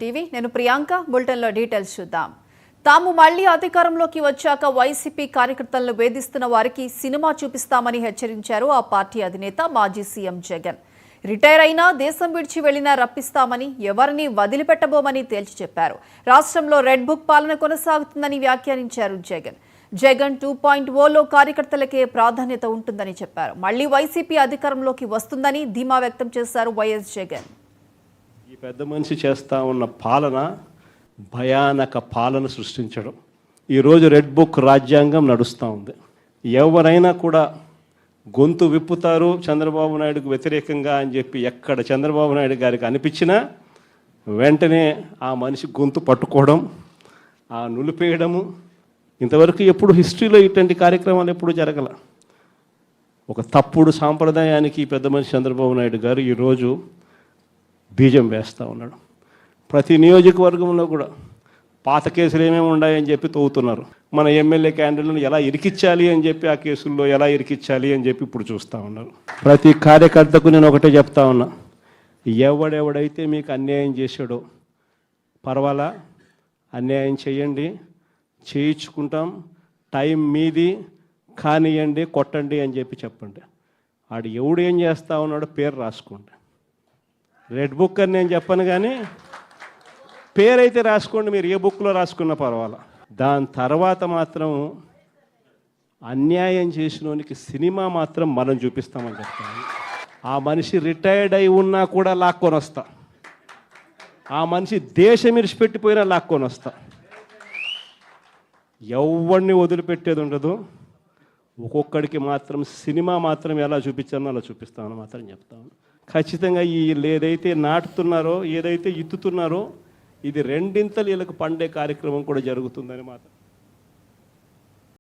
TV నేను ప్రియాంక బులెటిన్లో details చూద్దాం. తాము మళ్లీ అధికారంలోకి వచ్చాక వైసీపీ కార్యకర్తలను వేధిస్తున్న వారికి సినిమా చూపిస్తామని హెచ్చరించారు ఆ పార్టీ అధినేత మాజీ సీఎం జగన్. రిటైర్ అయినా దేశం విడిచి వెళ్లినా రప్పిస్తామని, ఎవరిని వదిలిపెట్టబోమని తేల్చి చెప్పారు. రాష్ట్రంలో రెడ్ బుక్ పాలన కొనసాగుతుందని వ్యాఖ్యానించారు జగన్. జగన్ 2.0లో కార్యకర్తలకే ప్రాధాన్యత ఉంటుందని చెప్పారు. మళ్లీ వైసీపీ అధికారంలోకి వస్తుందని ధీమా వ్యక్తం చేశారు వైఎస్ జగన్. ఈ పెద్ద మనిషి చేస్తూ ఉన్న పాలన భయానక పాలన సృష్టించడం. ఈరోజు రెడ్ బుక్ రాజ్యాంగం నడుస్తూ ఉంది. ఎవరైనా కూడా గొంతు విప్పుతారు చంద్రబాబు నాయుడుకు వ్యతిరేకంగా అని చెప్పి ఎక్కడ చంద్రబాబు నాయుడు గారికి అనిపించినా వెంటనే ఆ మనిషి గొంతు పట్టుకోవడం, ఆ నులిపేయడము. ఇంతవరకు ఎప్పుడు హిస్టరీలో ఇటువంటి కార్యక్రమాలు ఎప్పుడు జరగల. ఒక తప్పుడు సాంప్రదాయానికి పెద్ద మనిషి చంద్రబాబు నాయుడు గారు ఈరోజు బీజం వేస్తూ ఉన్నాడు. ప్రతి నియోజకవర్గంలో కూడా పాత కేసులు ఏమేమి ఉన్నాయని చెప్పి తవ్వుతున్నారు. మన ఎమ్మెల్యే క్యాండిడేట్లను ఎలా ఇరికించాలి అని చెప్పి, ఆ కేసుల్లో ఎలా ఇరికించాలి అని చెప్పి ఇప్పుడు చూస్తూ ఉన్నారు. ప్రతి కార్యకర్తకు నేను ఒకటే చెప్తా ఉన్నా, ఎవడెవడైతే మీకు అన్యాయం చేశాడో పర్వాలా, అన్యాయం చేయండి, చేయించుకుంటాం, టైం మీది, కానియండి, కొట్టండి అని చెప్పి చెప్పండి. ఆడు ఎవడు ఏం చేస్తూ ఉన్నాడో పేరు రాసుకోండి. రెడ్ బుక్ అని నేను చెప్పను, కానీ పేరైతే రాసుకోండి. మీరు ఏ బుక్లో రాసుకున్నా పర్వాలా. దాని తర్వాత మాత్రం అన్యాయం చేసినోనికి సినిమా మాత్రం మనం చూపిస్తామని చెప్తాను. ఆ మనిషి రిటైర్డ్ అయి ఉన్నా కూడా లాక్కొని వస్తా. ఆ మనిషి దేశం విడిచిపెట్టిపోయినా లాక్కొని వస్తా. ఎవరిని వదిలిపెట్టేది ఉండదు. ఒక్కొక్కడికి మాత్రం సినిమా మాత్రం ఎలా చూపించానో అలా చూపిస్తామని మాత్రం చెప్తాను. ఖచ్చితంగా వీళ్ళు ఏదైతే నాటుతున్నారో, ఏదైతే ఇత్తుతున్నారో, ఇది రెండింతలు వీళ్ళకి పండే కార్యక్రమం కూడా జరుగుతుందని మాత్రం